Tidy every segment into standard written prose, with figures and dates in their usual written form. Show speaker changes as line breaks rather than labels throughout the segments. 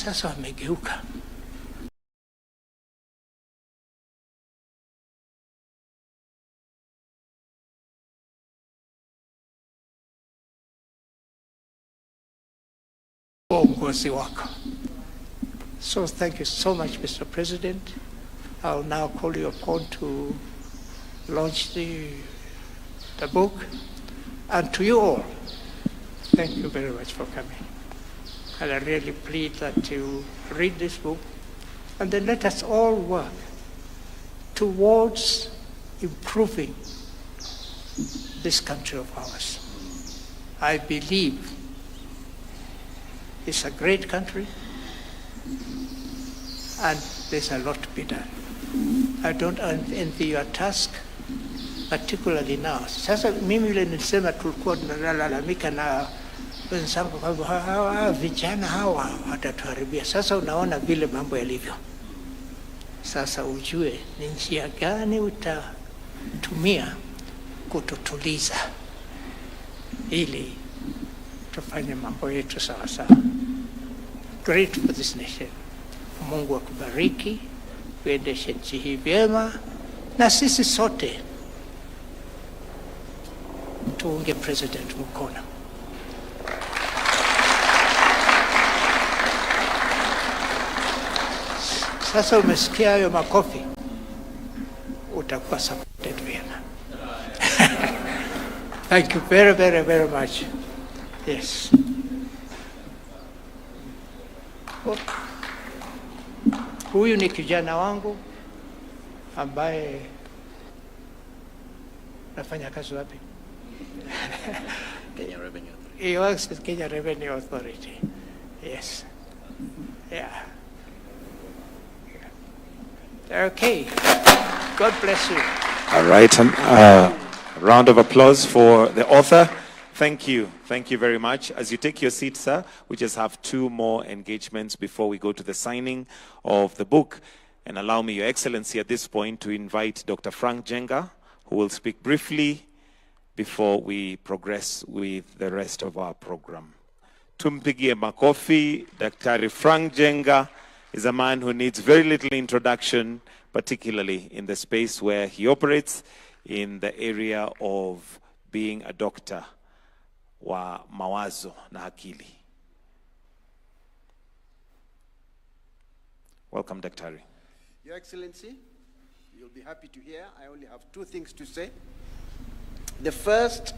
Sasa wamegeuka. Uongozi wako. So thank you so much, Mr. President. I'll now call you upon to launch the book. And to you all, thank you very much for coming. And I really plead that you read this book, and then let us all work towards improving this country of ours. I believe it's a great country, and there's a lot to be done. I don't envy your task, particularly now. Sasa mimi ile nilisema tulikuwa tunalalamika na wenzangu kwamba hawa vijana hawa watatuharibia. Sasa unaona vile mambo yalivyo. Sasa ujue ni njia gani utatumia kututuliza ili tufanye mambo yetu sawa sawa. Great for this nation. Mungu akubariki, uendeshe nchi hii vyema, na sisi sote tuunge President mkono. Sasa umesikia hayo makofi, utakuwa supported vyema. Thank you very, very, very much. Yes. Huyu ni kijana wangu ambaye nafanya kazi wapi?
Kenya Revenue Authority.
He works with Kenya Revenue Authority. Yes. Yeah. Okay. God bless you.
All right. A round of applause for the author. Thank you. Thank you very much. As you take your seat, sir, we just have 2 more engagements before we go to the signing of the book. And allow me, Your Excellency, at this point to invite Dr. Frank Jenga, who will speak briefly before we progress with the rest of our program. Tumpigie makofi. Dr. Frank Jenga is a man who needs very little introduction, particularly in the space where he operates, in the area of being a doctor wa mawazo na akili. Welcome, Daktari.
Your Excellency, you'll be happy to hear I only have 2 things to say. The first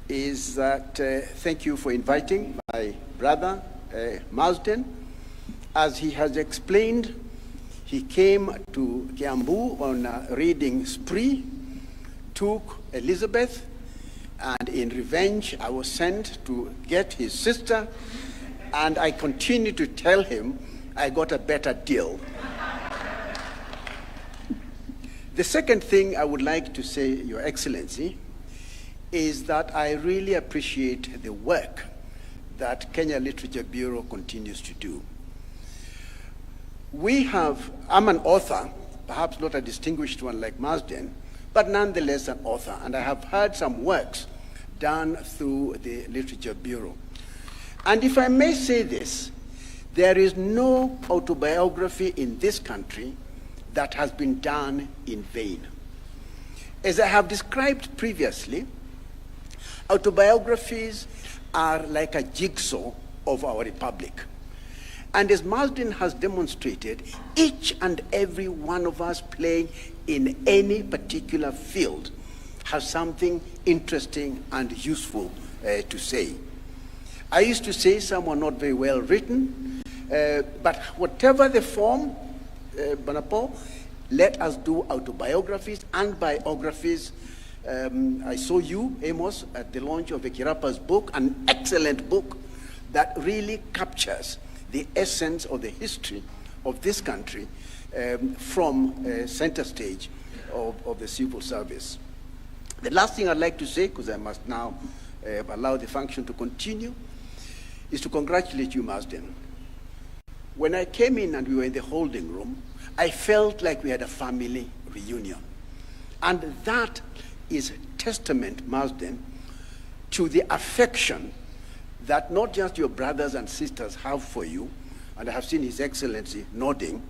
is that thank you for inviting my brother, Marsden. As he has explained, he came to Kiambu on a reading spree, took Elizabeth, and in revenge, I was sent to get his sister, and I continue to tell him I got a better deal. The second thing I would like to say, Your Excellency, is that I really appreciate the work that Kenya Literature Bureau continues to do. I'm an author, perhaps not a distinguished one like Marsden, but nonetheless an author, and I have heard some works done through the Literature Bureau. And if I may say this, there is no autobiography in this country that has been done in vain. As I have described previously, autobiographies are like a jigsaw of our republic. And as Marsden has demonstrated, each and every one of us playing in any particular field has something interesting and useful to say. I used to say some were not very well written, but whatever the form, Banapo, let us do autobiographies and biographies. I saw you, Amos, at the launch of Ekirapa's book, an excellent book that really captures the essence of the history of this country from center stage of the civil service. The last thing I'd like to say, because I must now allow the function to continue, is to congratulate you, Marsden. When I came in and we were in the holding room, I felt like we had a family reunion. And that is testament, Marsden, to the affection that not just your brothers and sisters have for you, and I have seen His Excellency nodding,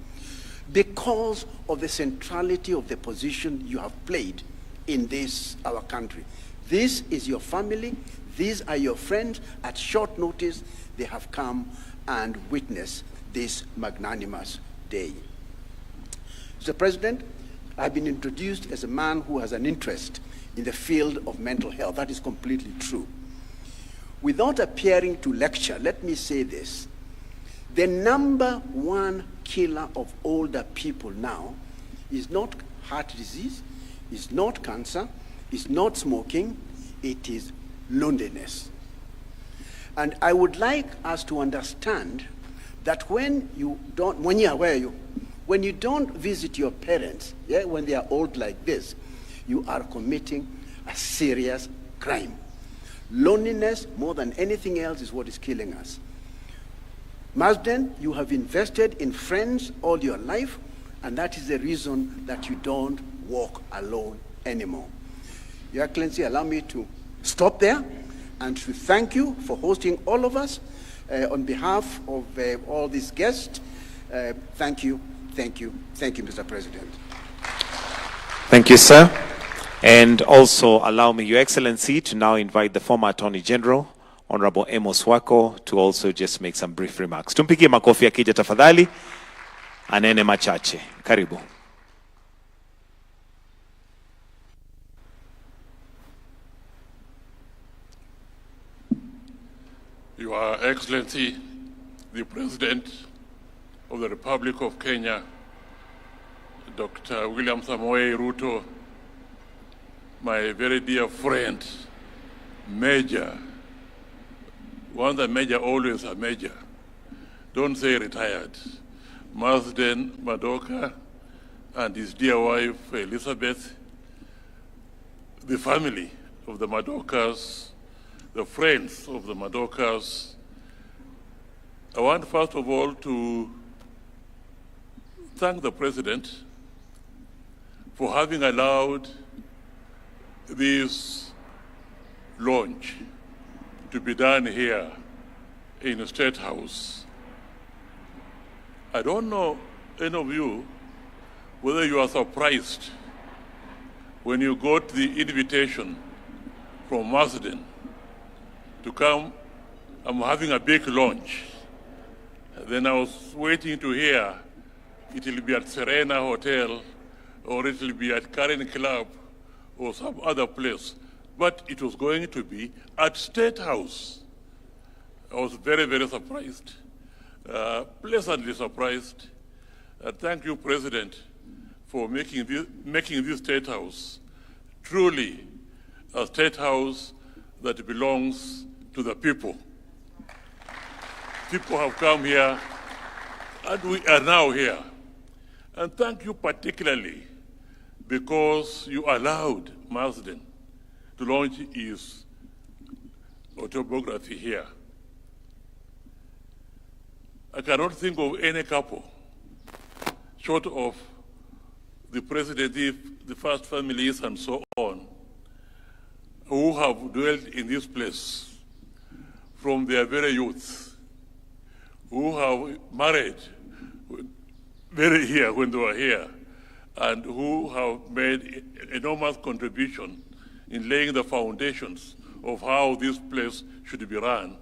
because of the centrality of the position you have played in this, our country. This is your family, these are your friends. At short notice, they have come and witnessed this magnanimous day. Mr. President, I've been introduced as a man who has an interest in the field of mental health. That is completely true. Without appearing to lecture, let me say this. The number one killer of older people now is not heart disease, is not cancer, is not smoking, it is loneliness. And I would like us to understand that when you don't visit your parents, when they are old like this, you are committing a serious crime. Loneliness, more than anything else, is what is killing us. Marsden, you have invested in friends all your life, and that is the reason that you don't walk alone anymore. Your Excellency, allow me to stop there and to thank you for hosting all of us. On behalf of all these guests, thank you, Mr. President.
Thank you, sir. And also allow me, Your Excellency, to now invite the former Attorney General, Honorable Amos Wako, to also just make some brief remarks. Tumpigie makofi akija tafadhali, anene machache. Karibu.
Your Excellency, the President of the Republic of Kenya, Dr. William Samoei Ruto, my very dear friend, Major, once a major, always a major. Don't say retired. Marsden, Madoka, and his dear wife, Elizabeth, the family of the Madokas, the friends of the Madokas. I want first of all to thank the President for having allowed this launch to be done here in the State House. I don't know, any of you, whether you are surprised when you got the invitation from Marsden to come. I'm having a big launch. Then I was waiting to hear it will be at Serena Hotel or it will be at Karen Club or some other place. But it was going to be at State House. I was very, very surprised, pleasantly surprised. Thank you, President, for making this State House truly a State House that belongs to the people. People have come here, and we are now here. And thank you particularly because you allowed Marsden to launch his autobiography here. I cannot think of any couple, short of the presidency, the first families, and so on, who have dwelt in this place from their very youth, who have married very here when they were here, and who have made enormous contribution in laying the foundations of how this place should be run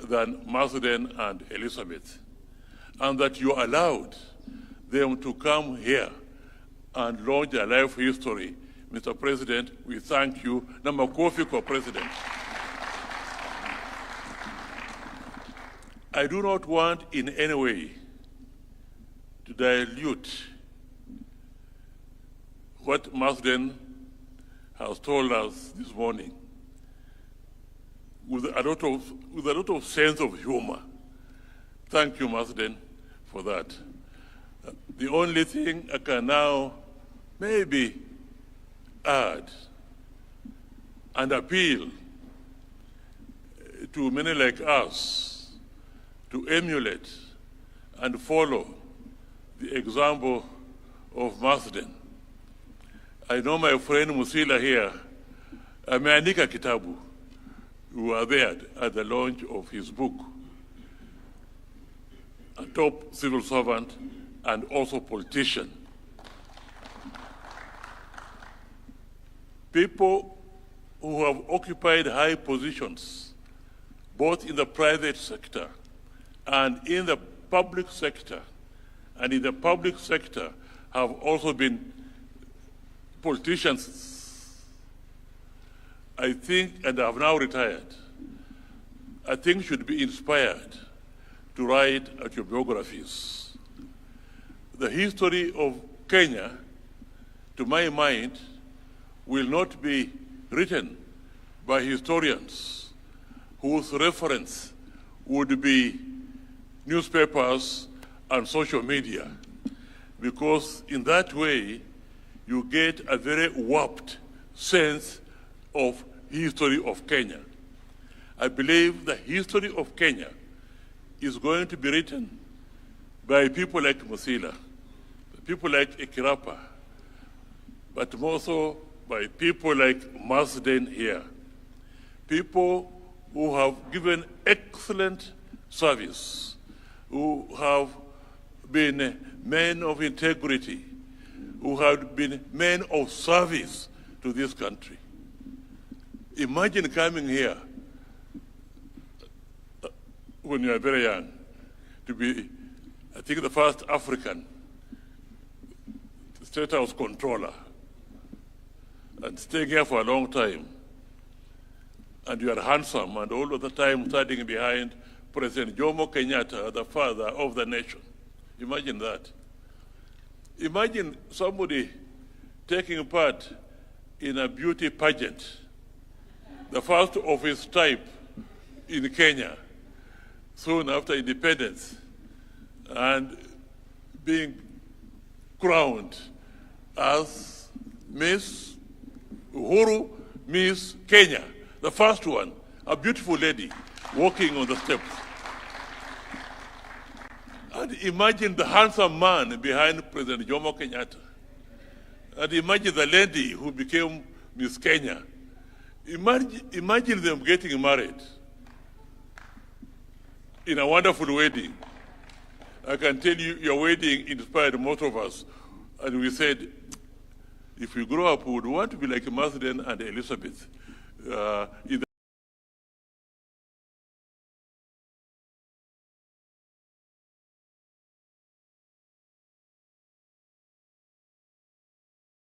than Marsden and Elizabeth. And that you allowed them to come here and launch their life history. Mr. President, we thank you. Namakofi kwa President. I do not want in any way to dilute what Marsden has told us this morning with a lot of sense of humor. Thank you, Marsden, for that. The only thing I can now maybe add and appeal to many like us to emulate and follow the example of Marsden. I know my friend Musila here, ameandika kitabu. We were there at the launch of his book. And top civil servant and also politician. People who have occupied high positions, both in the private sector and in the public sector, and in the public sector have also been politicians, I think, and have now retired, I think should be inspired to write autobiographies. The history of Kenya, to my mind, will not be written by historians whose reference would be newspapers and social media, because in that way you get a very warped sense of history of Kenya. I believe the history of Kenya is going to be written by people like Musila, people like Ikirapa, but more so by people like Marsden here, people who have given excellent service, who have been men of integrity, who have been men of service to this country. Imagine coming here when you are very young to be, I think, the first African State House controller, and staying here for a long time, and you are handsome, and all of the time standing behind President Jomo Kenyatta, the father of the nation. Imagine that. Imagine somebody taking part in a beauty pageant, the first of its type in Kenya, soon after independence, and being crowned as Miss Uhuru, Miss Kenya, the first one, a beautiful lady walking on the steps. And imagine the handsome man behind President Jomo Kenyatta. And imagine the lady who became Miss Kenya. Imagine them getting married in a wonderful wedding. I can tell you, your wedding inspired most of us. And we said, if we grow up, we would want to be like Marsden and Elizabeth.